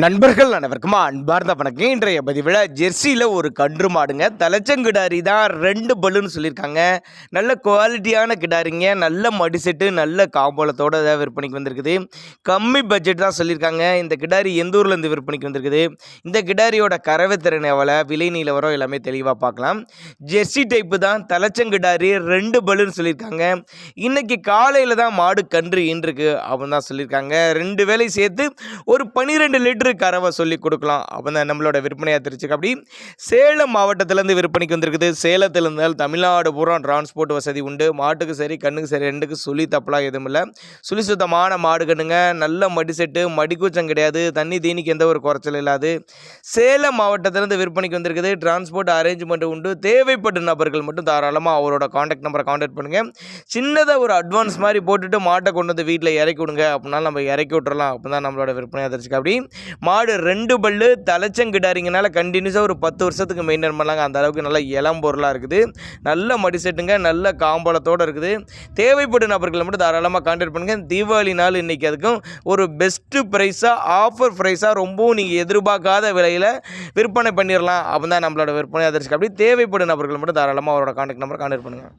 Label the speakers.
Speaker 1: நண்பர்கள் அனைவருக்கும் அன்பார்ந்த வணக்கம். இன்றைய பதிவில் ஜெர்சியில் ஒரு கன்று மாடுங்க, தலைச்சங்கிடாரி தான். 2 பல்லுன்னு சொல்லியிருக்காங்க. நல்ல குவாலிட்டியான கிடாரிங்க, நல்ல மடி செட்டு, நல்ல காம்போலத்தோடு விற்பனைக்கு வந்திருக்குது. கம்மி பட்ஜெட் தான் சொல்லியிருக்காங்க. இந்த கிடாரி எந்த ஊர்லேருந்து விற்பனைக்கு வந்திருக்குது, இந்த கிடாரியோட கறவை திறன் எவ்வளோ, விலை நிலவரம் எல்லாமே தெளிவாக பார்க்கலாம். ஜெர்சி டைப்பு தான், தலைச்சங்கிடாரி, 2 பல்லுன்னு சொல்லியிருக்காங்க. இன்றைக்கி காலையில் தான் மாடு கன்று ஈன்றிருக்கு அப்படின்னு தான் சொல்லியிருக்காங்க. 2 வேலை சேர்த்து ஒரு 12 லிட்டர் கறவை சொல்லி கொடுக்கலாம். அப்போ தான் நம்மளோட விற்பனையாக தெரிஞ்சுக்க. அப்படி சேலம் மாவட்டத்திலேருந்து விற்பனைக்கு வந்திருக்குது. சேலத்தில் இருந்தால் தமிழ்நாடு பூரா டிரான்ஸ்போர்ட் வசதி உண்டு. மாட்டுக்கு சரி கண்ணுக்கு சரி ரெண்டுக்கு சுழி தப்பலாம் எதுவும் இல்லை. சுழி சுத்தமான மாடு கண்ணுங்க, நல்ல மடி செட்டு, மடிக்கூச்சம் கிடையாது, தண்ணி தீனிக்கு எந்த ஒரு குறைச்சல் இல்லாது சேலம் மாவட்டத்திலேருந்து விற்பனைக்கு வந்திருக்குது. டிரான்ஸ்போர்ட் அரேஞ்ச்மெண்ட் உண்டு. தேவைப்பட்ட நபர்கள் மட்டும் தாராளமாக அவரோட காண்டாக்ட் நம்பரை காண்டாக்ட் பண்ணுங்கள். சின்னதாக ஒரு அட்வான்ஸ் மாதிரி போட்டுட்டு மாட்டை கொண்டு வந்து வீட்டில் இறக்கி விடுங்க, அப்படின்னாலும் நம்ம இறக்கி விட்டுறலாம். அப்போ தான் நம்மளோட விற்பனையாக தெரிஞ்சுக்க. அப்படி மாடு 2 பல்லு தலைச்சங்கிடாரிங்கனால கண்டினியூஸாக ஒரு 10 வருஷத்துக்கு மெயின்டைன் பண்ணலாங்க. அந்த அளவுக்கு நல்ல இளம் பொருளாக இருக்குது. நல்ல மடி செட்டுங்க, நல்ல காம்பளத்தோடு இருக்குது. தேவைப்படும் நபர்கள் மட்டும் தாராளமாக கான்டாக்ட் பண்ணுங்கள். தீபாவளி நாள் இன்றைக்கி அதுக்கும் ஒரு பெஸ்ட்டு ப்ரைஸாக, ஆஃபர் ப்ரைஸாக, ரொம்பவும் நீங்கள் எதிர்பார்க்காத விலையில் விற்பனை பண்ணிடலாம். அப்போ தான் நம்மளோட விற்பனை அதிர்ச்சி. அப்படி தேவைப்படும் நபர்கள் மட்டும் தாராளமாக அவரோட கான்டாக்ட் நம்பரை கான்டாக்ட் பண்ணுங்கள்.